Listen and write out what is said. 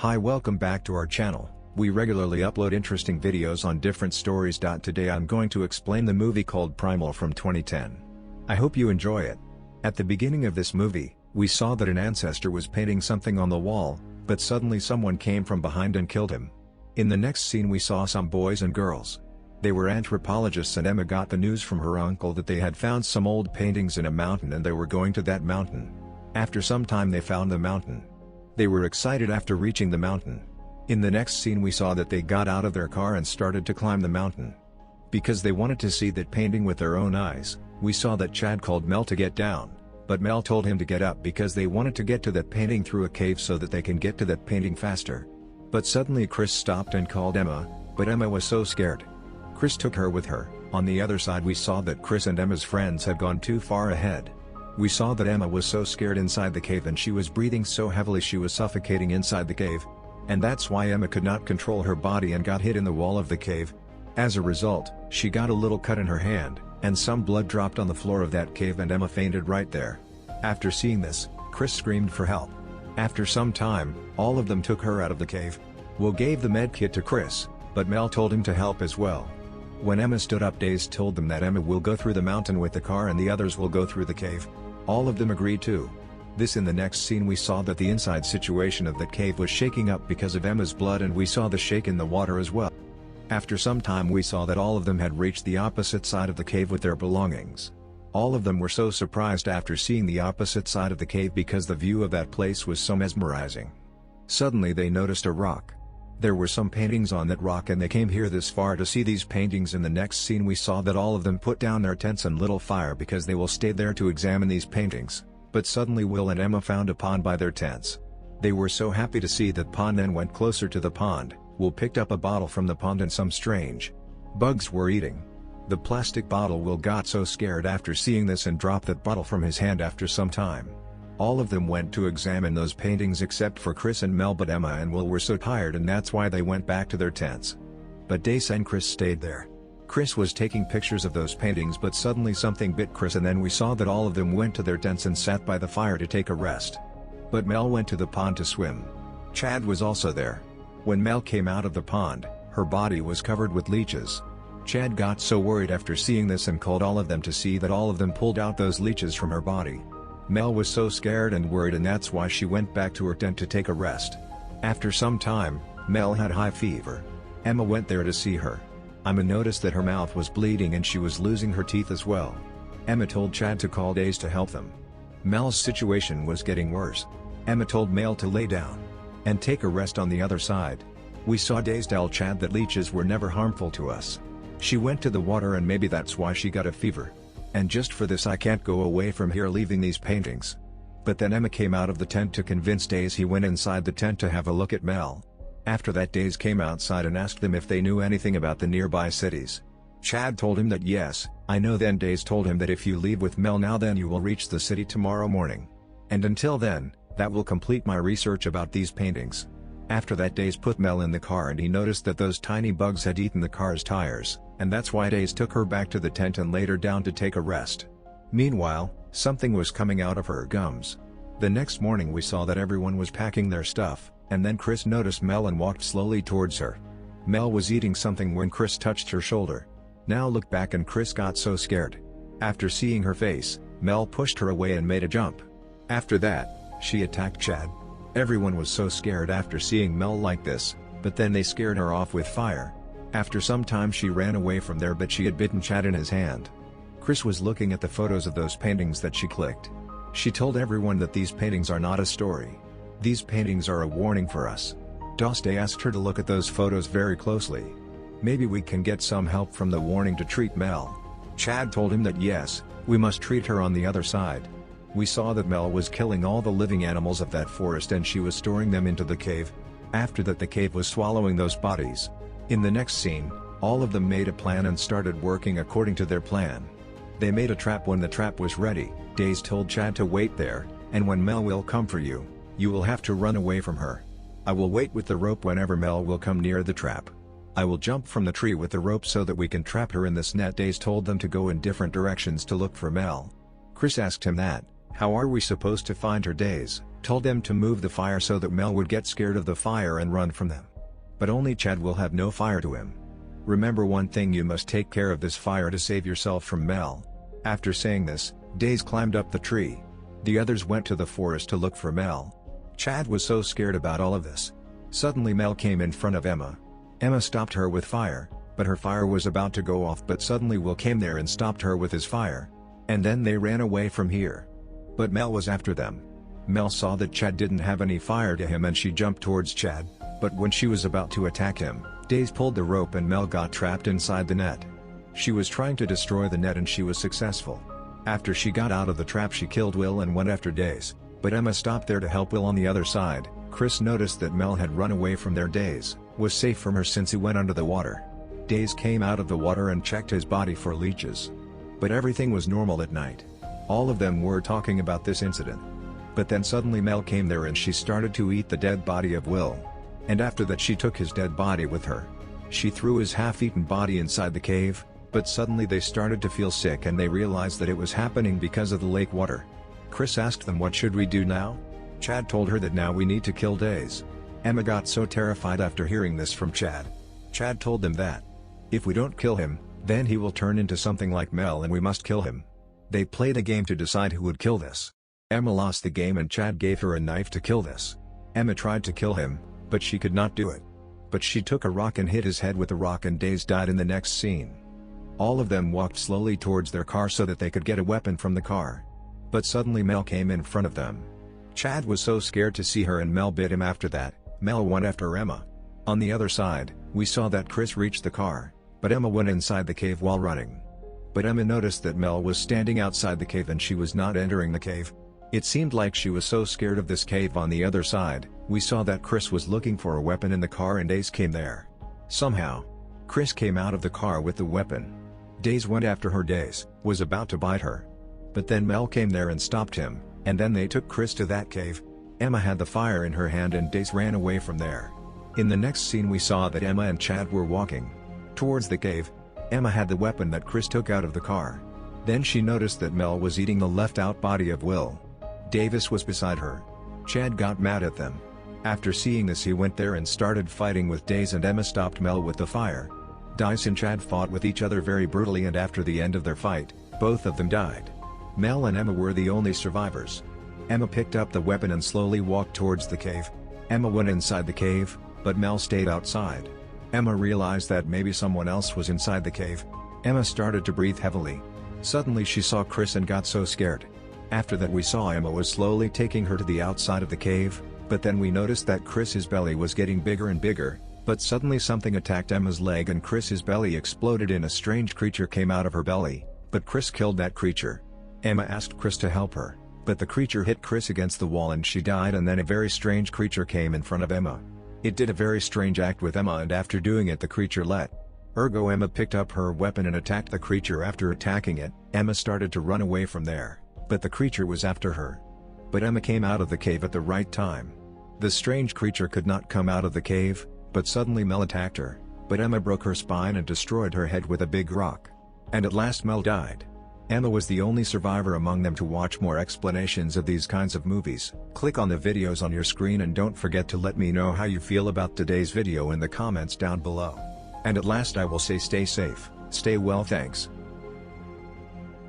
Hi, welcome back to our channel. We regularly upload interesting videos on different stories. Today I'm going to explain the movie called Primal from 2010. I hope you enjoy it. At the beginning of this movie, we saw that an ancestor was painting something on the wall, but suddenly someone came from behind and killed him. In the next scene we saw some boys and girls. They were anthropologists, and Emma got the news from her uncle that they had found some old paintings in a mountain and they were going to that mountain. After some time they found the mountain. They were excited after reaching the mountain. In the next scene we saw that they got out of their car and started to climb the mountain. Because they wanted to see that painting with their own eyes, we saw that Chad called Mel to get down, but Mel told him to get up because they wanted to get to that painting through a cave so that they can get to that painting faster. But suddenly Chris stopped and called Emma, but Emma was so scared. Chris took her with her. On the other side we saw that Chris and Emma's friends had gone too far ahead. We saw that Emma was so scared inside the cave and she was breathing so heavily she was suffocating inside the cave. And that's why Emma could not control her body and got hit in the wall of the cave. As a result, she got a little cut in her hand, and some blood dropped on the floor of that cave and Emma fainted right there. After seeing this, Chris screamed for help. After some time, all of them took her out of the cave. Will gave the med kit to Chris, but Mel told him to help as well. When Emma stood up, Days told them that Emma will go through the mountain with the car and the others will go through the cave. All of them agreed too. In the next scene we saw that the inside situation of that cave was shaking up because of Emma's blood, and we saw the shake in the water as well. After some time we saw that all of them had reached the opposite side of the cave with their belongings. All of them were so surprised after seeing the opposite side of the cave because the view of that place was so mesmerizing. Suddenly they noticed a rock. There were some paintings on that rock and they came here this far to see these paintings. In the next scene we saw that all of them put down their tents and lit a fire because they will stay there to examine these paintings. But suddenly Will and Emma found a pond by their tents. They were so happy to see that pond and went closer to the pond. Will picked up a bottle from the pond and some strange bugs were eating the plastic bottle. Will got so scared after seeing this and dropped that bottle from his hand after some time. All of them went to examine those paintings except for Chris and Mel, but Emma and Will were so tired and that's why they went back to their tents. But Dace and Chris stayed there. Chris was taking pictures of those paintings, but suddenly something bit Chris and then we saw that all of them went to their tents and sat by the fire to take a rest. But Mel went to the pond to swim. Chad was also there. When Mel came out of the pond, her body was covered with leeches. Chad got so worried after seeing this and called all of them to see that all of them pulled out those leeches from her body. Mel was so scared and worried and that's why she went back to her tent to take a rest. After some time, Mel had high fever. Emma went there to see her. Emma noticed that her mouth was bleeding and she was losing her teeth as well. Emma told Chad to call Days to help them. Mel's situation was getting worse. Emma told Mel to lay down and take a rest on the other side. We saw Days tell Chad that leeches were never harmful to us. She went to the water and maybe that's why she got a fever. And just for this I can't go away from here leaving these paintings. But then Emma came out of the tent to convince Days. He went inside the tent to have a look at Mel. After that Days came outside and asked them if they knew anything about the nearby cities. Chad told him that yes, I know. Then Days told him that if you leave with Mel now then you will reach the city tomorrow morning. And until then, that will complete my research about these paintings. After that Days put Mel in the car and he noticed that those tiny bugs had eaten the car's tires, and that's why Days took her back to the tent and laid her down to take a rest. Meanwhile, something was coming out of her gums. The next morning we saw that everyone was packing their stuff, and then Chris noticed Mel and walked slowly towards her. Mel was eating something when Chris touched her shoulder. Now look back and Chris got so scared. After seeing her face, Mel pushed her away and made a jump. After that, she attacked Chad. Everyone was so scared after seeing Mel like this, but then they scared her off with fire. After some time she ran away from there, but she had bitten Chad in his hand. Chris was looking at the photos of those paintings that she clicked. She told everyone that these paintings are not a story. These paintings are a warning for us. Doste asked her to look at those photos very closely. Maybe we can get some help from the warning to treat Mel. Chad told him that yes, we must treat her on the other side. We saw that Mel was killing all the living animals of that forest and she was storing them into the cave. After that the cave was swallowing those bodies. In the next scene, all of them made a plan and started working according to their plan. They made a trap. When the trap was ready, Days told Chad to wait there, and when Mel will come for you, you will have to run away from her. I will wait with the rope whenever Mel will come near the trap. I will jump from the tree with the rope so that we can trap her in this net. Days told them to go in different directions to look for Mel. Chris asked him that, How are we supposed to find her? Days told them to move the fire so that Mel would get scared of the fire and run from them. But only Chad will have no fire to him. Remember one thing, you must take care of this fire to save yourself from Mel. After saying this, Days climbed up the tree. The others went to the forest to look for Mel. Chad was so scared about all of this. Suddenly Mel came in front of Emma. Emma stopped her with fire, but her fire was about to go off, but suddenly Will came there and stopped her with his fire. And then they ran away from here. But Mel was after them. Mel saw that Chad didn't have any fire to him and she jumped towards Chad, but when she was about to attack him, Days pulled the rope and Mel got trapped inside the net. She was trying to destroy the net and she was successful. After she got out of the trap, she killed Will and went after Days, but Emma stopped there to help Will on the other side. Chris noticed that Mel had run away from their. Days was safe from her since he went under the water. Days came out of the water and checked his body for leeches. But everything was normal at night. All of them were talking about this incident. But then suddenly Mel came there and she started to eat the dead body of Will. And after that she took his dead body with her. She threw his half-eaten body inside the cave, but suddenly they started to feel sick and they realized that it was happening because of the lake water. Chris asked them, what should we do now? Chad told her that now we need to kill Days. Emma got so terrified after hearing this from Chad. Chad told them that if we don't kill him, then he will turn into something like Mel and we must kill him. They played a game to decide who would kill this. Emma lost the game and Chad gave her a knife to kill this. Emma tried to kill him, but she could not do it. But she took a rock and hit his head with the rock and Days died in the next scene. All of them walked slowly towards their car so that they could get a weapon from the car. But suddenly Mel came in front of them. Chad was so scared to see her and Mel bit him. After that, Mel went after Emma. On the other side, we saw that Chris reached the car, but Emma went inside the cave while running. But Emma noticed that Mel was standing outside the cave and she was not entering the cave. It seemed like she was so scared of this cave. On the other side, we saw that Chris was looking for a weapon in the car and Days came there. Somehow, Chris came out of the car with the weapon. Days went after her. Days was about to bite her. But then Mel came there and stopped him, and then they took Chris to that cave. Emma had the fire in her hand and Days ran away from there. In the next scene we saw that Emma and Chad were walking towards the cave. Emma had the weapon that Chris took out of the car. Then she noticed that Mel was eating the left-out body of Will. Davis was beside her. Chad got mad at them. After seeing this he went there and started fighting with Days and Emma stopped Mel with the fire. Days and Chad fought with each other very brutally and after the end of their fight, both of them died. Mel and Emma were the only survivors. Emma picked up the weapon and slowly walked towards the cave. Emma went inside the cave, but Mel stayed outside. Emma realized that maybe someone else was inside the cave. Emma started to breathe heavily. Suddenly she saw Chris and got so scared. After that we saw Emma was slowly taking her to the outside of the cave, but then we noticed that Chris's belly was getting bigger and bigger, but suddenly something attacked Emma's leg and Chris's belly exploded and a strange creature came out of her belly, but Chris killed that creature. Emma asked Chris to help her, but the creature hit Chris against the wall and she died, and then a very strange creature came in front of Emma. It did a very strange act with Emma and after doing it the creature let ergo Emma picked up her weapon and attacked the creature. After attacking it, Emma started to run away from there, but the creature was after her. But Emma came out of the cave at the right time. The strange creature could not come out of the cave, but suddenly Mel attacked her, but Emma broke her spine and destroyed her head with a big rock. And at last Mel died. Emma was the only survivor among them. To watch more explanations of these kinds of movies, click on the videos on your screen and don't forget to let me know how you feel about today's video in the comments down below. And at last I will say stay safe, stay well, thanks.